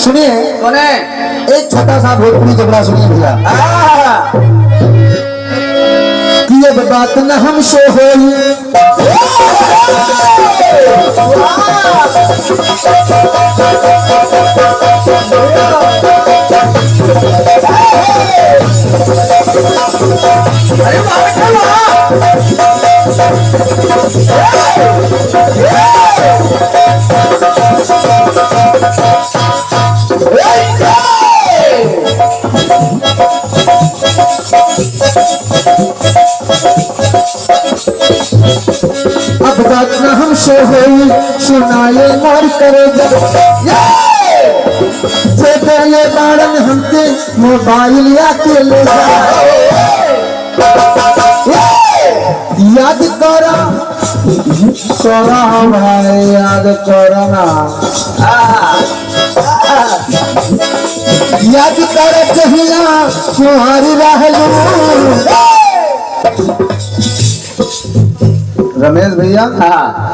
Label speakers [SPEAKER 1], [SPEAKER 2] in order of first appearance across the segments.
[SPEAKER 1] सुनिए
[SPEAKER 2] सुने
[SPEAKER 1] एक छोटा सा भोजपुरी झगड़ा सुनिए भैया। कि अब बात न हमसे होई अब बात न हमसे होई सुनाए मोर करे जब जे पहले बारन हमके मोबाइल या के ले याद करा करा भाई याद करा ना याद कर जहिया तुम्हारी रहलू रमेश भैया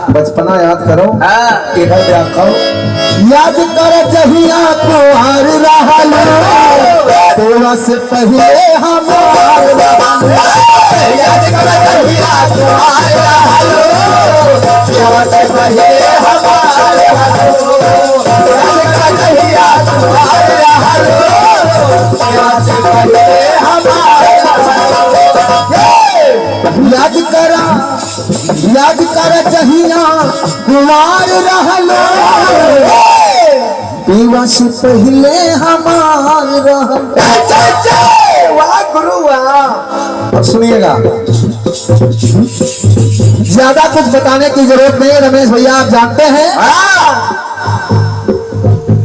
[SPEAKER 1] बचपना याद करो इधर देखो याद कर जहिया तुम्हार रहलू तोरा से पहले हमार याद कर जहिया तुम्हार रहलू तोरा से पहले हमार याद कर जहिया तुम्हार रहलू तोरा से पहले हमार याद कर जहिया कुमार रहलो पीवा से पहले हमार वाह गुरु वाह। सुनिएगा ज्यादा कुछ बताने की जरूरत नहीं। रमेश भैया आप जानते हैं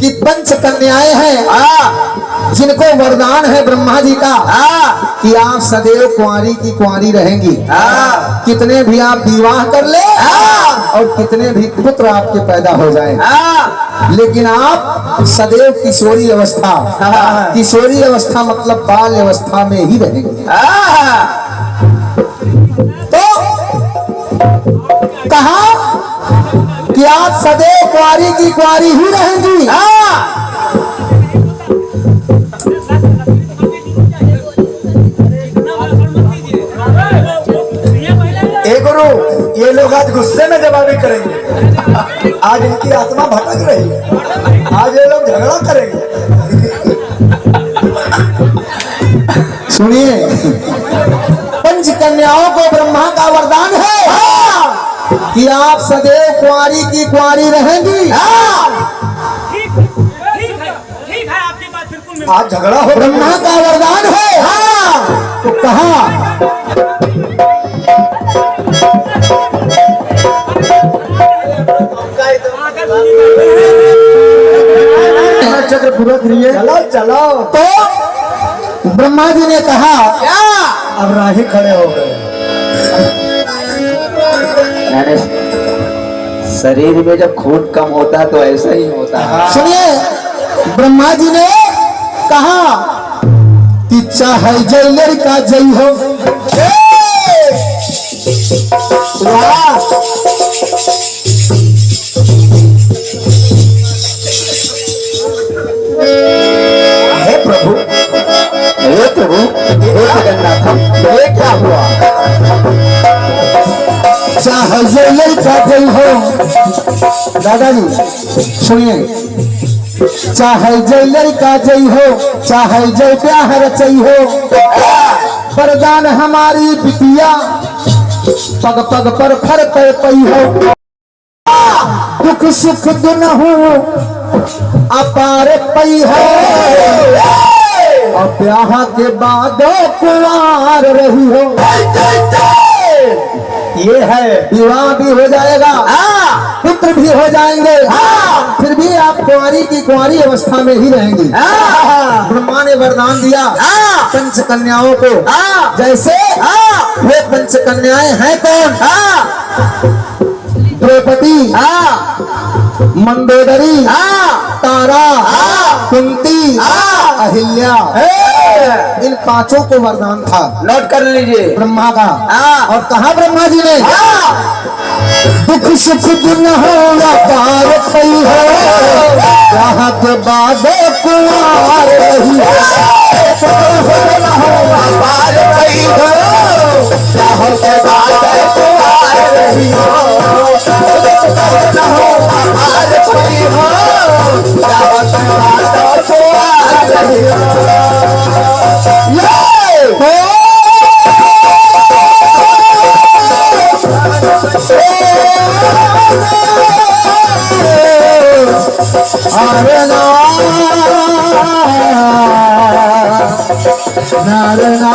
[SPEAKER 1] कि पंच कन्याएं हैं जिनको वरदान है ब्रह्मा जी का कि आप सदैव कुंवारी की कुंवारी रहेंगी। कितने भी आप विवाह कर ले और कितने भी पुत्र आपके पैदा हो जाएं, लेकिन आप सदैव किशोरी अवस्था मतलब बाल अवस्था में ही रहेंगे। तो कहा कि आप सदैव कुंवारी की कुंवारी ही रहेंगी।
[SPEAKER 3] गुरु ये लोग आज गुस्से में जवाबी करेंगे। आज इनकी आत्मा भटक रही है। आज ये लोग झगड़ा करेंगे।
[SPEAKER 1] सुनिए पंच कन्याओं को ब्रह्मा का वरदान है कि आप सदैव कुंवारी की कुंवारी रहेंगी।
[SPEAKER 4] ठीक है आपकी बात बिल्कुल।
[SPEAKER 3] आज झगड़ा हो
[SPEAKER 1] ब्रह्मा का वरदान है तो कहा चक्र पूरा करिए।
[SPEAKER 3] चलो चलो।
[SPEAKER 1] तो ब्रह्मा जी ने कहा क्या
[SPEAKER 3] अब राही खड़े हो गए।
[SPEAKER 2] शरीर में जब खून कम होता है तो ऐसा ही होता है।
[SPEAKER 1] सुनिए ब्रह्मा जी ने कहा कि चाहे जय लड़का जय हो।
[SPEAKER 3] हे प्रभु
[SPEAKER 1] हे प्रभु हे जगन्नाथ ये क्या हुआ। चाहे जय लड़का जय हो। दादाजी सुनिए चाहे जय लड़का जय हो चाहे जय प्यार रचई हो वरदान हमारी बिटिया पग पग पर फर पे पई हो। दुख सुख दुनहु अपार पई हो और ब्याह के बाद कुंवार रही हो। ये है विवाह भी हो जाएगा पुत्र भी हो जाएंगे फिर भी आप कुंवारी की कुंवारी अवस्था में ही रहेंगी। ब्रह्मा ने वरदान दिया पंच कन्याओं को। जैसे वे पंच कन्याएं हैं कौन। द्रौपदी मंदोदरी तारा कुंती अहिल्या इन पांचों को वरदान था।
[SPEAKER 2] नोट कर लीजिए
[SPEAKER 1] ब्रह्मा का। और कहा ब्रह्मा जी ने दुख सुख दुन हो पार पई हो यहाँ के बाद कुमार रही
[SPEAKER 2] पार भई हो चाहो के बाद कुआर रही हो पार भई हो चाहो के बाद कुआर रही हो
[SPEAKER 1] नारना